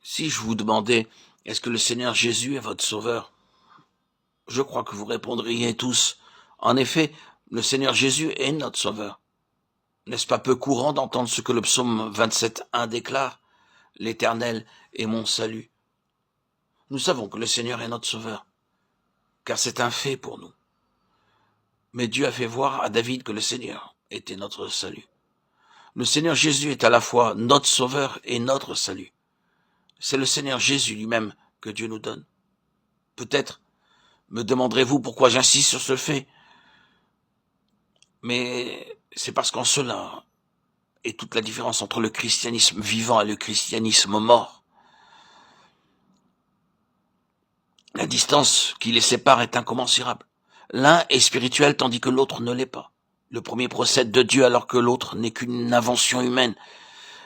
Si je vous demandais, est-ce que le Seigneur Jésus est votre sauveur? Je crois que vous répondriez tous, en effet, le Seigneur Jésus est notre sauveur. N'est-ce pas peu courant d'entendre ce que le psaume 27:1 déclare? L'Éternel est mon salut. Nous savons que le Seigneur est notre sauveur, car c'est un fait pour nous. Mais Dieu a fait voir à David que le Seigneur était notre salut. Le Seigneur Jésus est à la fois notre sauveur et notre salut. C'est le Seigneur Jésus lui-même que Dieu nous donne. Peut-être me demanderez-vous pourquoi j'insiste sur ce fait, mais c'est parce qu'en cela est toute la différence entre le christianisme vivant et le christianisme mort. La distance qui les sépare est incommensurable. L'un est spirituel tandis que l'autre ne l'est pas. Le premier procède de Dieu alors que l'autre n'est qu'une invention humaine.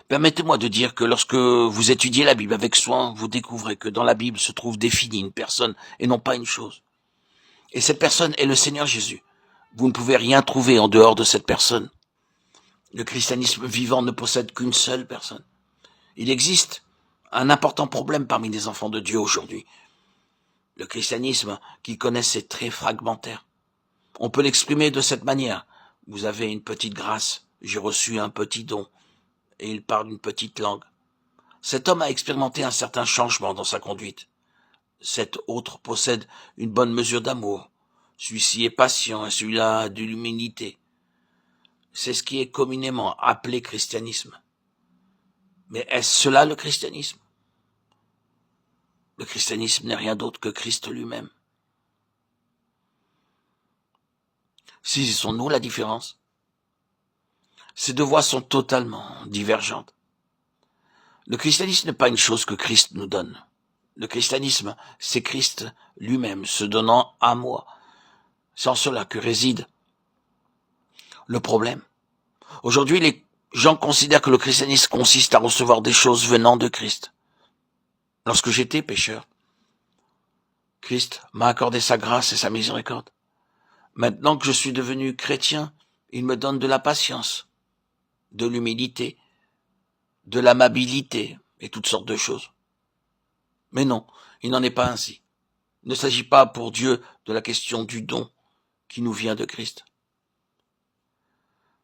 Permettez-moi de dire que lorsque vous étudiez la Bible avec soin, vous découvrez que dans la Bible se trouve définie une personne et non pas une chose. Et cette personne est le Seigneur Jésus. Vous ne pouvez rien trouver en dehors de cette personne. Le christianisme vivant ne possède qu'une seule personne. Il existe un important problème parmi les enfants de Dieu aujourd'hui. Le christianisme qu'ils connaissent est très fragmentaire. On peut l'exprimer de cette manière. Vous avez une petite grâce, j'ai reçu un petit don, et il parle une petite langue. Cet homme a expérimenté un certain changement dans sa conduite. Cet autre possède une bonne mesure d'amour. Celui-ci est patient et celui-là a de l'humilité. C'est ce qui est communément appelé christianisme. Mais est-ce cela le christianisme? Le christianisme n'est rien d'autre que Christ lui-même. Saisissons-nous la différence? Ces deux voies sont totalement divergentes. Le christianisme n'est pas une chose que Christ nous donne. Le christianisme, c'est Christ lui-même se donnant à moi. C'est en cela que réside le problème. Aujourd'hui, les gens considèrent que le christianisme consiste à recevoir des choses venant de Christ. Lorsque j'étais pécheur, Christ m'a accordé sa grâce et sa miséricorde. Maintenant que je suis devenu chrétien, il me donne de la patience, de l'humilité, de l'amabilité et toutes sortes de choses. Mais non, il n'en est pas ainsi. Il ne s'agit pas pour Dieu de la question du don qui nous vient de Christ.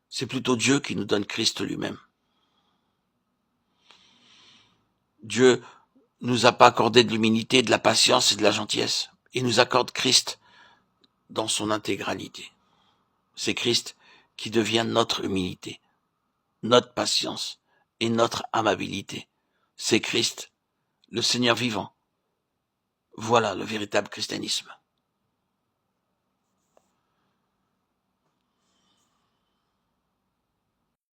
C'est plutôt Dieu qui nous donne Christ lui-même. Dieu nous a pas accordé de l'humilité, de la patience et de la gentillesse. Il nous accorde Christ dans son intégralité. C'est Christ qui devient notre humilité, notre patience et notre amabilité. C'est Christ, le Seigneur vivant. Voilà le véritable christianisme.